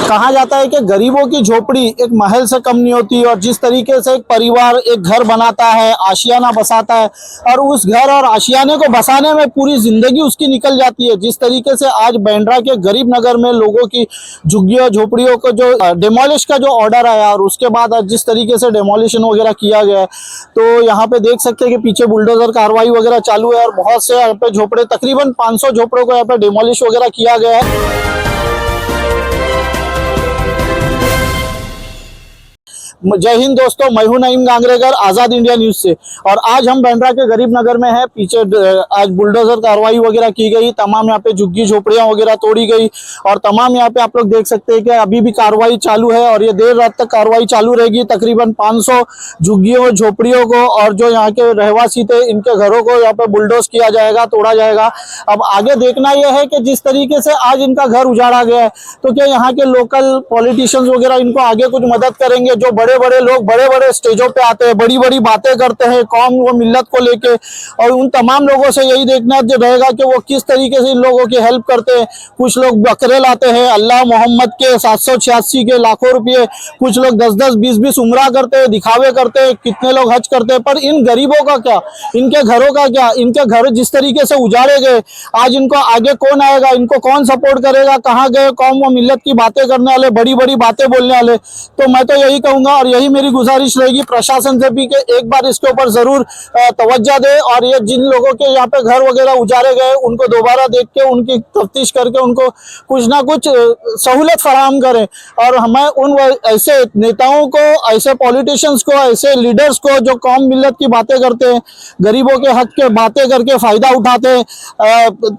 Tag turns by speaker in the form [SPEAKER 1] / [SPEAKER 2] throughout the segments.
[SPEAKER 1] कहा जाता है कि गरीबों की झोपड़ी एक महल से कम नहीं होती, और जिस तरीके से एक परिवार एक घर बनाता है, आशियाना बसाता है, और उस घर और आशियाने को बसाने में पूरी जिंदगी उसकी निकल जाती है। जिस तरीके से आज बांद्रा के गरीब नगर में लोगों की झुग्गियों झोपड़ियों को जो डिमोलिश का जो ऑर्डर आया, और उसके बाद आज जिस तरीके से डिमोलिशन वगैरह किया गया है, तो यहाँ पे देख सकते हैं कि पीछे बुलडोजर कार्रवाई वगैरह चालू है, और बहुत से यहाँ पे झोपड़े, तकरीबन 500 झोपड़ों को यहाँ पे डिमोलिश वगैरह किया गया है। जय हिंद दोस्तों, मैं हूं नईम गांगरेकर, आज़ाद इंडिया न्यूज से। और आज हम बांद्रा के गरीब नगर में हैं। पीछे आज बुलडोजर कार्रवाई वगैरह की गई, तमाम यहाँ पे झुग्गी झोपड़ियां वगैरह तोड़ी गई, और तमाम यहाँ पे आप लोग देख सकते हैं कि अभी भी कार्रवाई चालू है, और ये देर रात तक कार्रवाई चालू रहेगी। तकरीबन 500 झुग्गियों झोपड़ियों को और जो यहाँ के रहवासी थे इनके घरों को यहाँ पे बुलडोज किया जाएगा, तोड़ा जाएगा। अब आगे देखना यह है कि जिस तरीके से आज इनका घर उजाड़ा गया है, तो क्या यहाँ के लोकल पॉलिटिशियंस वगैरह इनको आगे कुछ मदद करेंगे? जो बड़े बड़े लोग बड़े बड़े स्टेजों पे आते हैं, बड़ी बड़ी बातें करते हैं कौम व मिल्लत को लेके, और उन तमाम लोगों से यही देखना रहेगा कि वो किस तरीके से इन लोगों की हेल्प करते हैं। कुछ लोग बकरे लाते हैं अल्लाह मोहम्मद के 786 के लाखों रुपये, कुछ लोग 10-10 20-20 उम्रा करते हैं, दिखावे करते हैं, कितने लोग हज करते हैं। पर इन गरीबों का क्या, इनके घरों का क्या? इनके घर जिस तरीके से उजाड़े गए, आज इनको आगे कौन आएगा, इनको कौन सपोर्ट करेगा? कहाँ गए कौम व मिल्लत की बातें करने वाले, बड़ी बड़ी बातें बोलने वाले? तो मैं तो यही कहूंगा, और यही मेरी गुजारिश रहेगी प्रशासन से भी, कि एक बार इसके ऊपर जरूर तवज्जो दे, और ये जिन लोगों के यहाँ पे घर वगैरह उजारे गए उनको दोबारा देख के उनकी तफ्तीश करके उनको कुछ ना कुछ सहूलत फराहम करें। और हमें उन ऐसे नेताओं को, ऐसे पॉलिटिशियंस को, ऐसे लीडर्स को जो कौम मिल्लत की बातें करते हैं, गरीबों के हक के बातें करके फायदा उठाते हैं,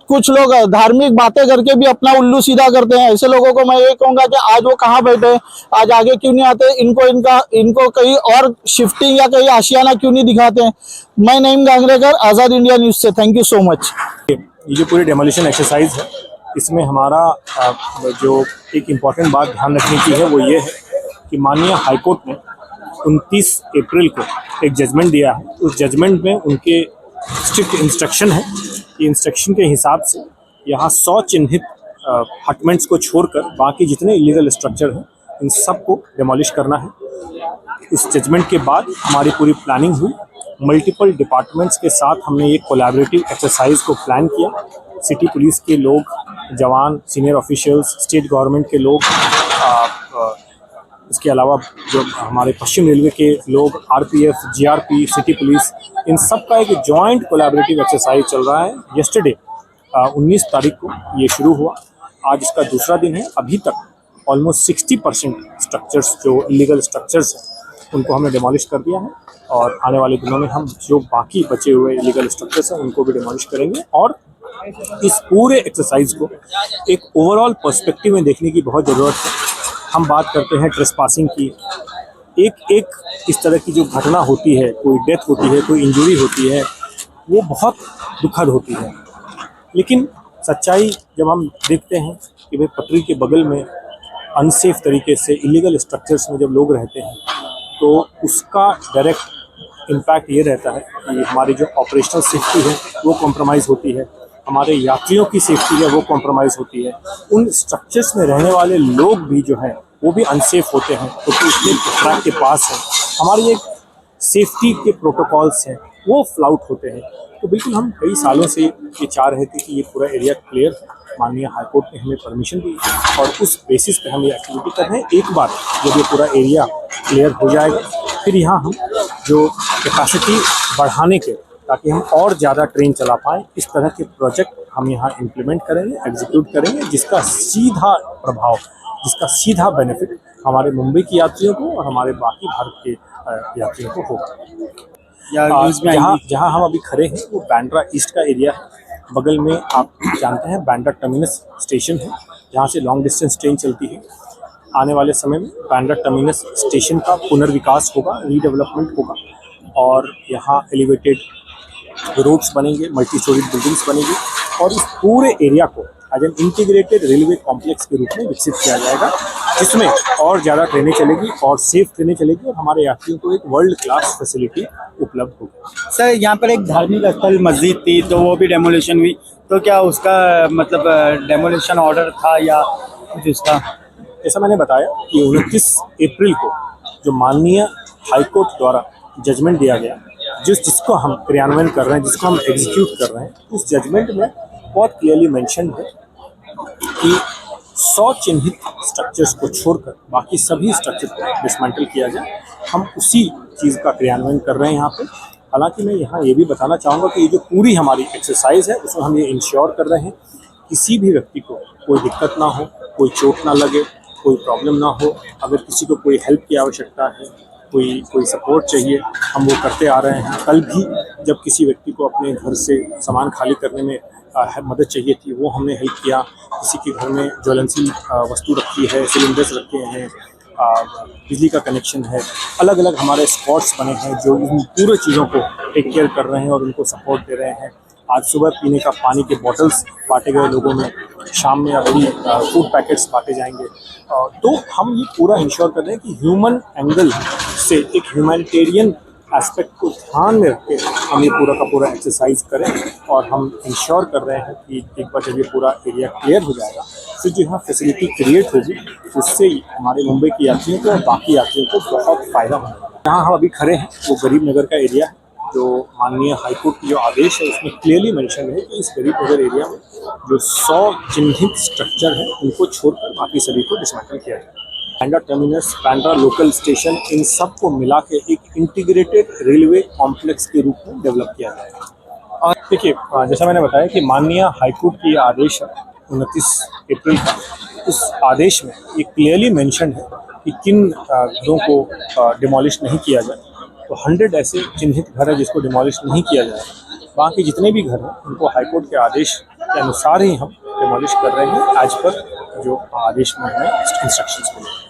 [SPEAKER 1] कुछ लोग धार्मिक बातें करके भी अपना उल्लू सीधा करते हैं, ऐसे लोगों को मैं ये कहूंगा कि आज वो कहाँ बैठे, आज आगे क्यों नहीं आते, इनको कहीं और शिफ्टिंग या कहीं आशियाना क्यों नहीं दिखाते हैं। मैं नईम गांगरेकर, आज़ाद इंडिया न्यूज से। Thank you so much.
[SPEAKER 2] ये जो पूरी डेमोलिशन एक्सरसाइज है, इसमें हमारा जो एक इम्पॉर्टेंट बात ध्यान रखने की है वो ये है कि माननीय हाईकोर्ट ने 29 अप्रैल को एक जजमेंट दिया है। उस जजमेंट में उनके स्ट्रिक्ट इंस्ट्रक्शन है कि इंस्ट्रक्शन के हिसाब से यहाँ 100 चिन्हित हटमेंट्स को छोड़कर बाकी जितने इलीगल स्ट्रक्चर हैं इन सब को डेमोलिश करना है। इस जजमेंट के बाद हमारी पूरी प्लानिंग हुई, मल्टीपल डिपार्टमेंट्स के साथ हमने ये कोलैबोरेटिव एक्सरसाइज को प्लान किया। सिटी पुलिस के लोग, जवान, सीनियर ऑफिशियल्स, स्टेट गवर्नमेंट के लोग, इसके अलावा जो हमारे पश्चिम रेलवे के लोग, आरपीएफ, जीआरपी, सिटी पुलिस, इन सब का एक जॉइंट कोलैबोरेटिव एक्सरसाइज चल रहा है। यस्टरडे 19 तारीख को ये शुरू हुआ, आज इसका दूसरा दिन है। अभी तक ऑलमोस्ट 60% स्ट्रक्चर्स जो इलीगल स्ट्रक्चर्स हैं उनको हमने डिमोलिश कर दिया है, और आने वाले दिनों में हम जो बाकी बचे हुए इलीगल स्ट्रक्चर्स हैं उनको भी डिमोलिश करेंगे। और इस पूरे एक्सरसाइज को एक ओवरऑल पर्सपेक्टिव में देखने की बहुत ज़रूरत है। हम बात करते हैं ट्रेसपासिंग की, एक इस तरह की जो घटना होती है, कोई डेथ होती है, कोई इंजरी होती है, वो बहुत दुखद होती है। लेकिन सच्चाई जब हम देखते हैं कि भाई पटरी के बगल में अनसेफ तरीके से इलीगल स्ट्रक्चर्स में जब लोग रहते हैं, तो उसका डायरेक्ट इम्पैक्ट ये रहता है कि हमारी जो ऑपरेशनल सेफ्टी है वो कॉम्प्रोमाइज़ होती है, हमारे यात्रियों की सेफ्टी है वो कॉम्प्रोमाइज़ होती है, उन स्ट्रक्चर्स में रहने वाले लोग भी जो हैं वो भी अनसेफ होते हैं, क्योंकि उसके ट्रैक के पास है, हमारी एक सेफ्टी के प्रोटोकॉल्स हैं वो फ्लाउट होते हैं। तो बिल्कुल हम कई सालों से ये चाह रहे थे कि ये पूरा एरिया क्लियर है। माननीय हाईकोर्ट ने हमें परमिशन दी और उस बेसिस पे हम ये एक्टिविटी कर रहे हैं। एक बार जब ये पूरा एरिया क्लियर हो जाएगा, फिर यहाँ हम जो कैपेसिटी बढ़ाने के, ताकि हम और ज़्यादा ट्रेन चला पाएँ, इस तरह के प्रोजेक्ट हम यहाँ इम्प्लीमेंट करेंगे, एग्जीक्यूट करेंगे, जिसका सीधा प्रभाव, जिसका सीधा बेनिफिट हमारे मुंबई के यात्रियों को और हमारे बाकी भारत के यात्रियों को होगा। जहाँ हम अभी खड़े हैं वो बांद्रा ईस्ट का एरिया है। बगल में आप जानते हैं बांद्रा टर्मिनस स्टेशन है, जहाँ से लॉन्ग डिस्टेंस ट्रेन चलती है। आने वाले समय में बांद्रा टर्मिनस स्टेशन का पुनर्विकास होगा, रीडेवलपमेंट होगा, और यहाँ एलिवेटेड रोड्स बनेंगे, मल्टी स्टोरी बिल्डिंग्स बनेंगी, और इस पूरे एरिया को as an integrated railway complex के रूप में विकसित किया जाएगा, जिसमें और ज़्यादा ट्रेनें चलेगी और सेफ ट्रेनें चलेगी, और हमारे यात्रियों को एक वर्ल्ड क्लास फैसिलिटी उपलब्ध होगी।
[SPEAKER 3] सर, यहाँ पर एक धार्मिक स्थल मस्जिद थी, तो वो भी डेमोलिशन हुई, तो क्या उसका मतलब डेमोलिशन ऑर्डर था या कुछ उसका?
[SPEAKER 2] जैसा मैंने बताया कि 29 अप्रैल को जो माननीय हाईकोर्ट द्वारा जजमेंट दिया गया, जिसको हम क्रियान्वयन कर रहे हैं, जिसको हम एग्जीक्यूट कर रहे हैं, उस जजमेंट में बहुत क्लियरली मेंशन है कि 100 चिन्हित स्ट्रक्चर्स को छोड़कर बाकी सभी स्ट्रक्चर को डिसमेंटल किया जाए। हम उसी चीज़ का क्रियान्वयन कर रहे हैं यहाँ पे। हालांकि मैं यहाँ ये भी बताना चाहूँगा कि ये जो पूरी हमारी एक्सरसाइज है उसमें हम ये इंश्योर कर रहे हैं किसी भी व्यक्ति को कोई दिक्कत ना हो, कोई चोट ना लगे, कोई प्रॉब्लम ना हो। अगर किसी को कोई हेल्प की आवश्यकता है, कोई सपोर्ट चाहिए, हम वो करते आ रहे हैं। कल भी जब किसी व्यक्ति को अपने घर से सामान खाली करने में मदद चाहिए थी, वो हमने हेल्प किया। किसी के घर में ज्वलनशील वस्तु रखी है, सिलेंडर्स रखे हैं, बिजली का कनेक्शन है, अलग अलग हमारे स्पॉट्स बने हैं जो इन पूरे चीज़ों को टेक केयर कर रहे हैं और उनको सपोर्ट दे रहे हैं। आज सुबह पीने का पानी के बॉटल्स बांटे गए लोगों में, शाम में अभी फूड पैकेट्स बांटे जाएंगे। तो हम ये पूरा इंश्योर कर रहे हैं कि ह्यूमन एंगल से एक ह्यूमैनिटेरियन एस्पेक्ट को ध्यान में रख के हम ये पूरा का पूरा एक्सरसाइज करें। और हम इंश्योर कर रहे हैं कि एक बार जब ये पूरा एरिया क्लियर हो जाएगा, फिर जो यहाँ फैसिलिटी क्रिएट होगी, उससे हमारे मुंबई के यात्रियों को और बाकी यात्रियों को बहुत फ़ायदा होने वाला है। जहाँ हम अभी खड़े हैं वो गरीब नगर का एरिया है, जो माननीय हाईकोर्ट की जो आदेश है उसमें क्लियरली मेंशन है कि इस गरीब नगर एरिया में जो 100 चिन्हित स्ट्रक्चर हैं उनको छोड़कर बाकी सभी को डिसमेंटल किया जाए। Bandra terminus, Bandra local station, इन सब को मिला के एक इंटीग्रेटेड रेलवे कॉम्प्लेक्स के रूप में डेवलप किया जाएगा। और देखिए, जैसा मैंने बताया कि माननीय हाईकोर्ट की आदेश है 29 अप्रैल का, उस आदेश में ये क्लियरली मेंशन है कि किन घरों को डिमोलिश नहीं किया जाए। तो 100 ऐसे चिन्हित घर है जिसको डिमोलिश नहीं किया जाएगा। बाकी जितने भी घर हैं उनको हाईकोर्ट के आदेश के अनुसार ही हम डिमोलिश कर रहे हैं, एज पर जो आदेश में हमें इंस्ट्रक्शंस मिले।